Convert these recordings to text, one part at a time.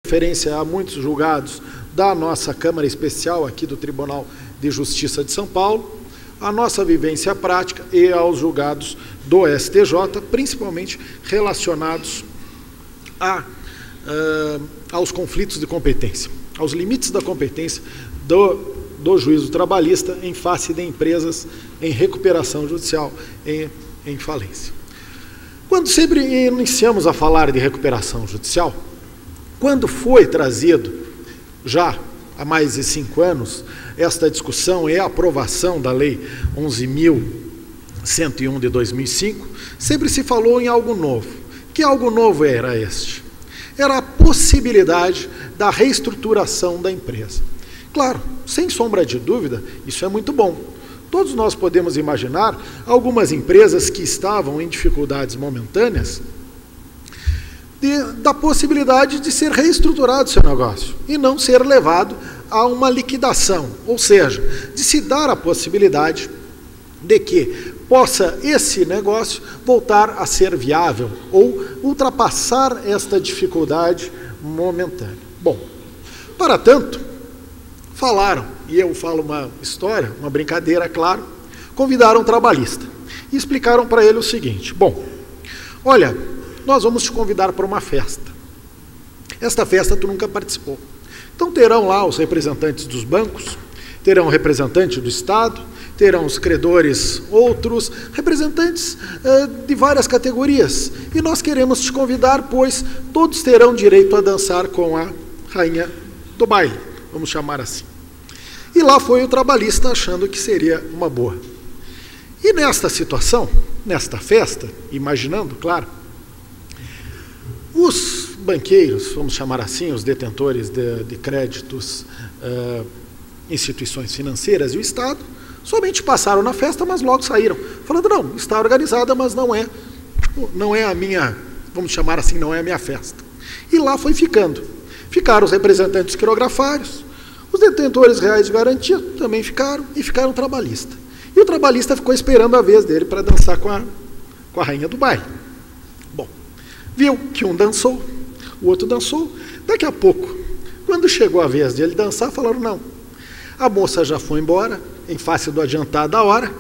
referência a muitos julgados da nossa Câmara Especial aqui do Tribunal de Justiça de São Paulo, a nossa vivência prática e aos julgados do STJ, principalmente relacionados aos conflitos de competência, aos limites da competência do juízo trabalhista em face de empresas em recuperação judicial em falência. Quando sempre iniciamos a falar de recuperação judicial, quando foi trazido, já há mais de 5 anos, esta discussão e a aprovação da Lei 11.101 de 2005, sempre se falou em algo novo. Que algo novo era este? Era a possibilidade da reestruturação da empresa. Claro, sem sombra de dúvida, isso é muito bom. Todos nós podemos imaginar algumas empresas que estavam em dificuldades momentâneas da possibilidade de ser reestruturado seu negócio e não ser levado a uma liquidação, ou seja, de se dar a possibilidade de que possa esse negócio voltar a ser viável ou ultrapassar esta dificuldade momentânea. Bom, para tanto, falaram, e eu falo uma história, uma brincadeira, claro, convidaram um trabalhista e explicaram para ele o seguinte: bom, olha, nós vamos te convidar para uma festa. Esta festa tu nunca participou. Então terão lá os representantes dos bancos, terão o representante do Estado, terão os credores, outros representantes de várias categorias. E nós queremos te convidar, pois todos terão direito a dançar com a rainha do baile, vamos chamar assim. E lá foi o trabalhista achando que seria uma boa. E nesta situação, nesta festa, imaginando, claro, os banqueiros, vamos chamar assim, os detentores de créditos, instituições financeiras e o Estado, somente passaram na festa, mas logo saíram, falando, não, está organizada, mas não é a minha, vamos chamar assim, não é a minha festa. E lá foi ficando. Ficaram os representantes quirografários, os detentores reais de garantia também ficaram, e ficaram o trabalhista. E o trabalhista ficou esperando a vez dele para dançar com a rainha do baile. Bom, viu que um dançou, o outro dançou. Daqui a pouco, quando chegou a vez dele dançar, falaram, não, a moça já foi embora, em face do adiantar da hora,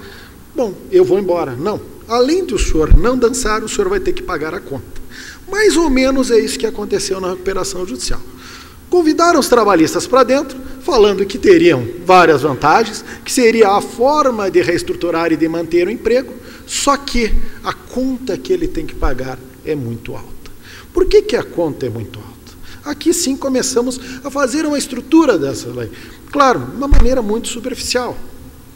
bom, eu vou embora. Não, além de o senhor não dançar, o senhor vai ter que pagar a conta. Mais ou menos é isso que aconteceu na recuperação judicial. Convidaram os trabalhistas para dentro, falando que teriam várias vantagens, que seria a forma de reestruturar e de manter o emprego, só que a conta que ele tem que pagar é muito alta. Por que a conta é muito alta? Aqui sim começamos a fazer uma estrutura dessa lei. Claro, de uma maneira muito superficial,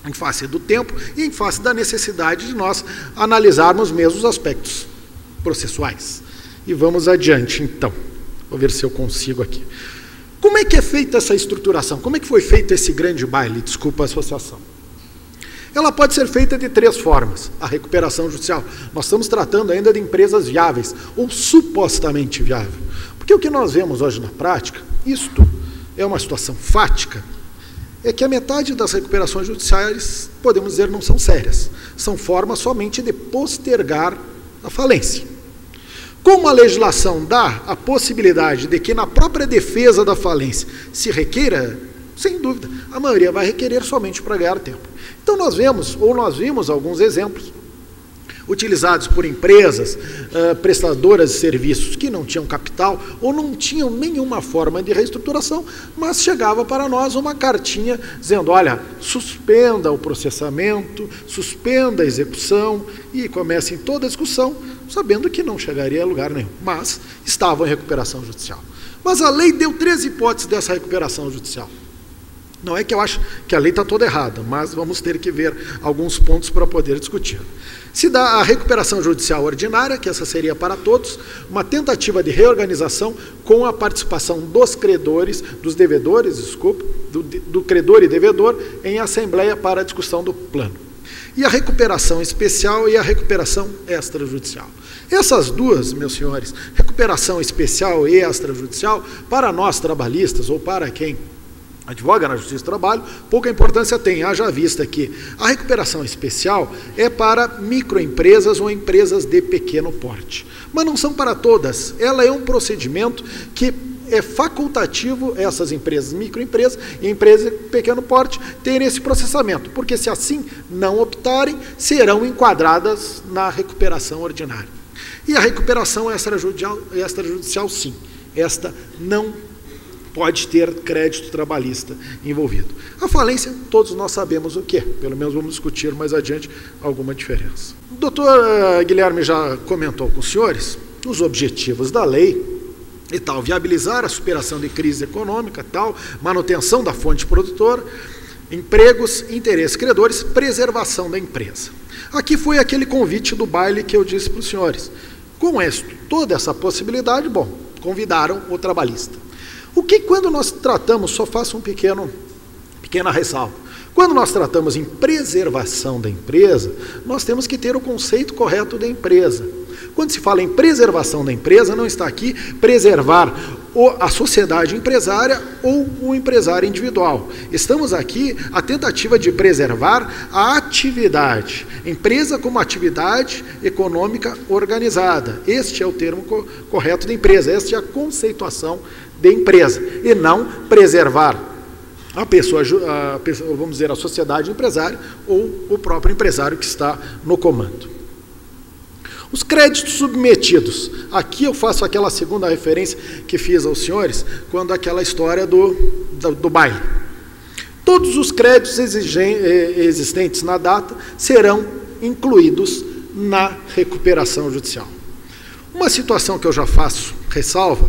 em face do tempo e em face da necessidade de nós analisarmos mesmo os aspectos processuais. E vamos adiante, então. Vou ver se eu consigo aqui. Como é que é feita essa estruturação? Como é que foi feito esse grande baile? Desculpa a associação. Ela pode ser feita de 3 formas, a recuperação judicial. Nós estamos tratando ainda de empresas viáveis, ou supostamente viável. Porque o que nós vemos hoje na prática, isto é uma situação fática, é que a metade das recuperações judiciais, podemos dizer, não são sérias. São formas somente de postergar a falência. Como a legislação dá a possibilidade de que na própria defesa da falência se requeira, sem dúvida, a maioria vai requerer somente para ganhar tempo. Então nós vimos alguns exemplos utilizados por empresas prestadoras de serviços que não tinham capital ou não tinham nenhuma forma de reestruturação, mas chegava para nós uma cartinha dizendo, olha, suspenda o processamento, suspenda a execução e comecem toda a discussão, sabendo que não chegaria a lugar nenhum, mas estavam em recuperação judicial. Mas a lei deu 3 hipóteses dessa recuperação judicial. Não é que eu acho que a lei está toda errada, mas vamos ter que ver alguns pontos para poder discutir. Se dá a recuperação judicial ordinária, que essa seria para todos, uma tentativa de reorganização com a participação dos credores, dos devedores, desculpa, do credor e devedor, em assembleia para a discussão do plano. E a recuperação especial e a recuperação extrajudicial. Essas duas, meus senhores, recuperação especial e extrajudicial, para nós trabalhistas ou para quem advoga na Justiça do Trabalho, pouca importância tem, haja vista que a recuperação especial é para microempresas ou empresas de pequeno porte. Mas não são para todas. Ela é um procedimento que é facultativo essas empresas, microempresas e empresas de pequeno porte, terem esse processamento, porque se assim não optarem, serão enquadradas na recuperação ordinária. E a recuperação extrajudicial, sim, esta não pode ter crédito trabalhista envolvido. A falência, todos nós sabemos o que é, pelo menos vamos discutir mais adiante alguma diferença. O doutor Guilherme já comentou com os senhores os objetivos da lei e tal, viabilizar a superação de crise econômica, tal, manutenção da fonte produtora, empregos, interesses credores, preservação da empresa. Aqui foi aquele convite do baile que eu disse para os senhores. Com toda essa possibilidade, bom, convidaram o trabalhista. O que quando nós tratamos, só faço pequena ressalva, quando nós tratamos em preservação da empresa, nós temos que ter o conceito correto da empresa. Quando se fala em preservação da empresa, não está aqui preservar a sociedade empresária ou o empresário individual. Estamos aqui a tentativa de preservar a atividade, empresa como atividade econômica organizada. Este é o termo correto da empresa, esta é a conceituação de empresa, e não preservar a pessoa, vamos dizer, a sociedade empresária ou o próprio empresário que está no comando. Os créditos submetidos. Aqui eu faço aquela segunda referência que fiz aos senhores, quando aquela história do baile. Todos os créditos existentes na data serão incluídos na recuperação judicial. Uma situação que eu já faço ressalva,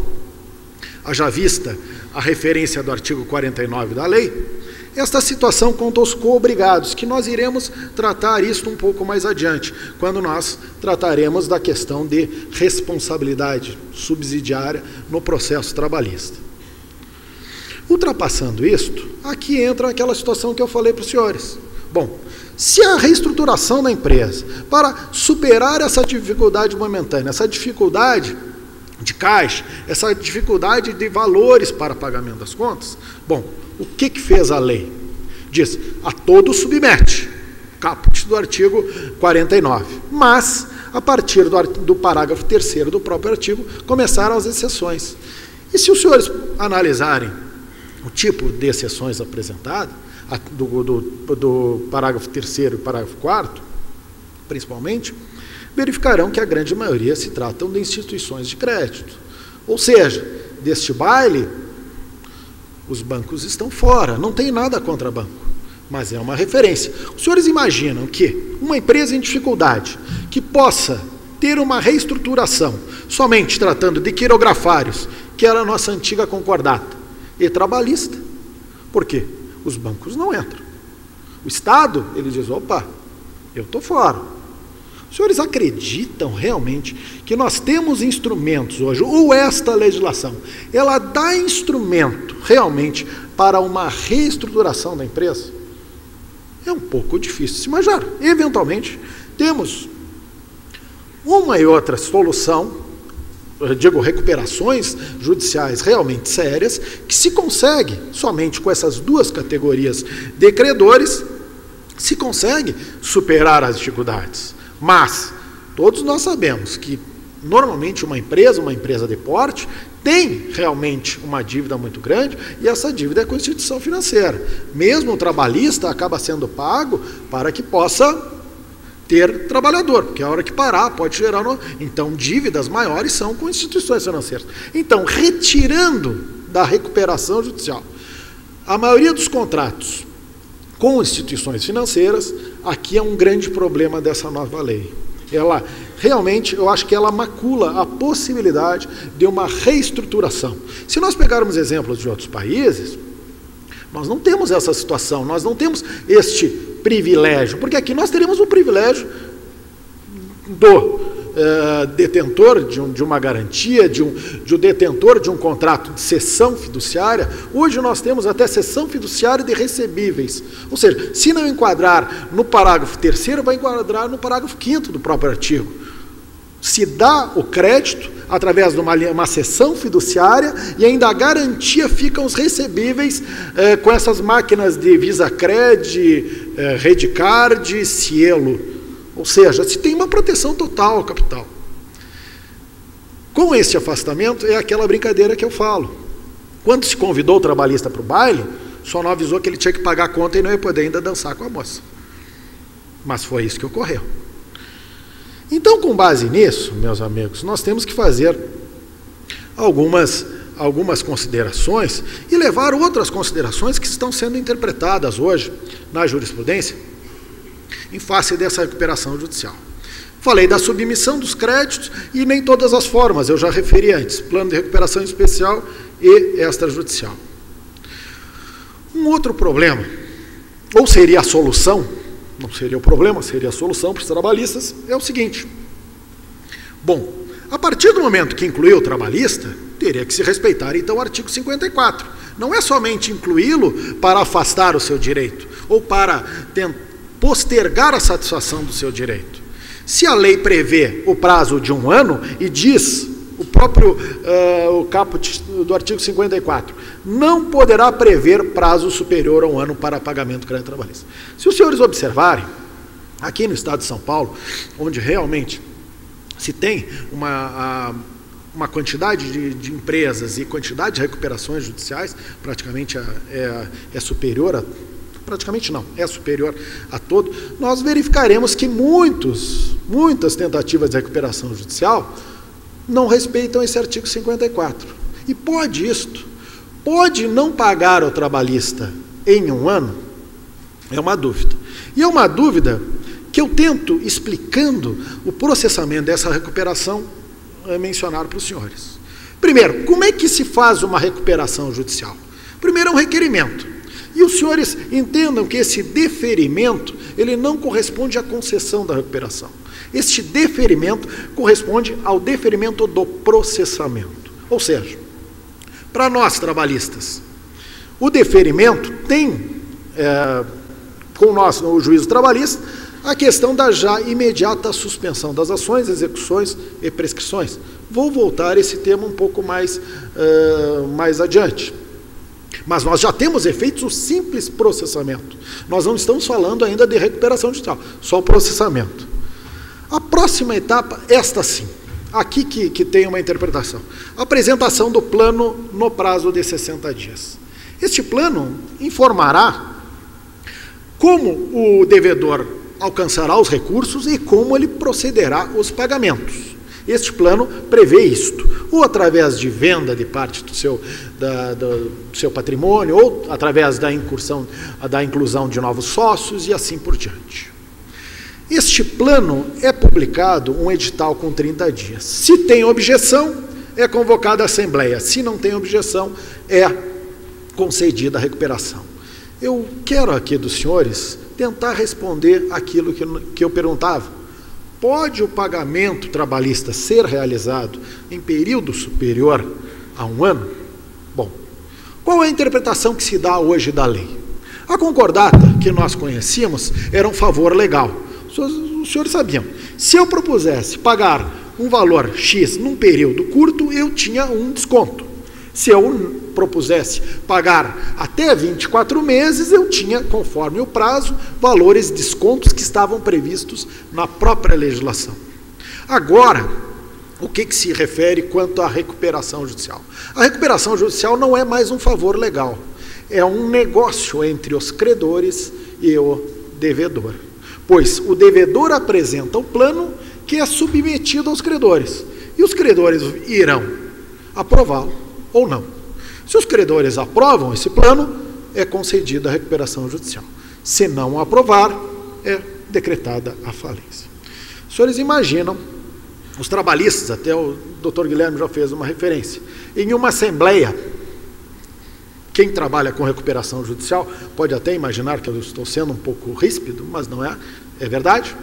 haja vista a referência do artigo 49 da lei, esta situação contra os coobrigados, que nós iremos tratar isto um pouco mais adiante, quando nós trataremos da questão de responsabilidade subsidiária no processo trabalhista. Ultrapassando isto, aqui entra aquela situação que eu falei para os senhores. Bom, se a reestruturação da empresa, para superar essa dificuldade momentânea, essa dificuldade de caixa, essa dificuldade de valores para pagamento das contas, bom, o que fez a lei? Diz, a todos submete, caput do artigo 49, mas, a partir do parágrafo 3º do próprio artigo, começaram as exceções. E se os senhores analisarem o tipo de exceções apresentadas, do parágrafo 3º e parágrafo 4º, principalmente, verificarão que a grande maioria se tratam de instituições de crédito. Ou seja, deste baile, os bancos estão fora, não tem nada contra banco, mas é uma referência. Os senhores imaginam que uma empresa em dificuldade, que possa ter uma reestruturação, somente tratando de quirografários, que era a nossa antiga concordata, e trabalhista? Por quê? Os bancos não entram. O Estado, ele diz, opa, eu estou fora. Os senhores acreditam realmente que nós temos instrumentos hoje, ou esta legislação, ela dá instrumento realmente para uma reestruturação da empresa? É um pouco difícil de se imaginar. Eventualmente, temos uma e outra solução, eu digo, recuperações judiciais realmente sérias, que se consegue, somente com essas duas categorias de credores, se consegue superar as dificuldades. Mas todos nós sabemos que, normalmente, uma empresa de porte, tem realmente uma dívida muito grande, e essa dívida é com a instituição financeira. Mesmo o trabalhista acaba sendo pago para que possa ter trabalhador, porque a hora que parar pode gerar... Então, dívidas maiores são com instituições financeiras. Então, retirando da recuperação judicial a maioria dos contratos com instituições financeiras, aqui é um grande problema dessa nova lei. Ela, realmente, eu acho que ela macula a possibilidade de uma reestruturação. Se nós pegarmos exemplos de outros países, nós não temos essa situação, nós não temos este privilégio, porque aqui nós teremos o privilégio do detentor de uma garantia, de um detentor de um contrato de cessão fiduciária. Hoje nós temos até cessão fiduciária de recebíveis. Ou seja, se não enquadrar no parágrafo 3º, vai enquadrar no parágrafo 5º do próprio artigo. Se dá o crédito através de uma cessão fiduciária e ainda a garantia ficam os recebíveis com essas máquinas de VisaCred, Redcard, Cielo. Ou seja, se tem uma proteção total ao capital. Com este afastamento, é aquela brincadeira que eu falo. Quando se convidou o trabalhista para o baile, só não avisou que ele tinha que pagar a conta e não ia poder ainda dançar com a moça. Mas foi isso que ocorreu. Então, com base nisso, meus amigos, nós temos que fazer algumas considerações e levar outras considerações que estão sendo interpretadas hoje na jurisprudência em face dessa recuperação judicial. Falei da submissão dos créditos e nem todas as formas, eu já referi antes, plano de recuperação especial e extrajudicial. Um outro problema, ou seria a solução, não seria o problema, seria a solução para os trabalhistas, é o seguinte. Bom, a partir do momento que incluiu o trabalhista, teria que se respeitar então o artigo 54. Não é somente incluí-lo para afastar o seu direito, ou para postergar a satisfação do seu direito. Se a lei prevê o prazo de 1 ano e diz, o próprio o caput do artigo 54, não poderá prever prazo superior a 1 ano para pagamento do crédito trabalhista. Se os senhores observarem, aqui no estado de São Paulo, onde realmente se tem uma quantidade de empresas e quantidade de recuperações judiciais, praticamente é superior a... praticamente não, é superior a todo, nós verificaremos que muitas tentativas de recuperação judicial não respeitam esse artigo 54. E pode não pagar o trabalhista em 1 ano? É uma dúvida. E é uma dúvida que eu tento, explicando o processamento dessa recuperação, mencionar para os senhores. Primeiro, como é que se faz uma recuperação judicial? Primeiro é um requerimento. E os senhores entendam que esse deferimento, ele não corresponde à concessão da recuperação. Este deferimento corresponde ao deferimento do processamento. Ou seja, para nós trabalhistas, o deferimento tem, com nós, no juízo trabalhista, a questão da já imediata suspensão das ações, execuções e prescrições. Vou voltar a esse tema um pouco mais adiante. Mas nós já temos efeitos o simples processamento. Nós não estamos falando ainda de recuperação judicial, só o processamento. A próxima etapa, esta sim, aqui que tem uma interpretação. Apresentação do plano no prazo de 60 dias. Este plano informará como o devedor alcançará os recursos e como ele procederá os pagamentos. Este plano prevê isto, ou através de venda de parte do seu patrimônio, ou através da inclusão de novos sócios e assim por diante. Este plano é publicado um edital com 30 dias. Se tem objeção, é convocada a assembleia. Se não tem objeção, é concedida a recuperação. Eu quero aqui dos senhores tentar responder aquilo que eu perguntava. Pode o pagamento trabalhista ser realizado em período superior a 1 ano? Bom, qual é a interpretação que se dá hoje da lei? A concordata que nós conhecíamos era um favor legal. Os senhores sabiam. Se eu propusesse pagar um valor X num período curto, eu tinha um desconto. Se eu propusesse pagar até 24 meses, eu tinha, conforme o prazo, valores, descontos que estavam previstos na própria legislação. Agora, o que se refere quanto à recuperação judicial? A recuperação judicial não é mais um favor legal, é um negócio entre os credores e o devedor. Pois o devedor apresenta o plano que é submetido aos credores, e os credores irão aprová-lo ou não. Se os credores aprovam esse plano, é concedida a recuperação judicial. Se não aprovar, é decretada a falência. Os senhores imaginam, os trabalhistas, até o doutor Guilherme já fez uma referência, em uma assembleia, quem trabalha com recuperação judicial pode até imaginar que eu estou sendo um pouco ríspido, mas não é, é verdade.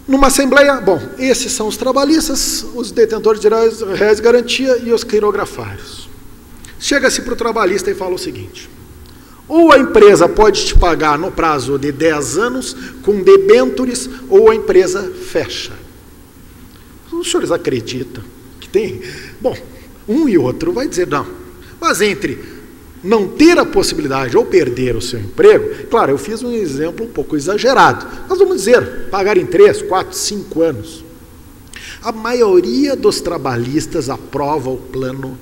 Numa assembleia, bom, esses são os trabalhistas, os detentores de réis de garantia e os quirografários. Chega-se para o trabalhista e fala o seguinte: ou a empresa pode te pagar no prazo de 10 anos com debêntures, ou a empresa fecha. Os senhores acreditam que tem? Bom, um e outro vai dizer não. Mas entre não ter a possibilidade ou perder o seu emprego, claro, eu fiz um exemplo um pouco exagerado. Nós vamos dizer, pagar em 3, 4, 5 anos. A maioria dos trabalhistas aprova o plano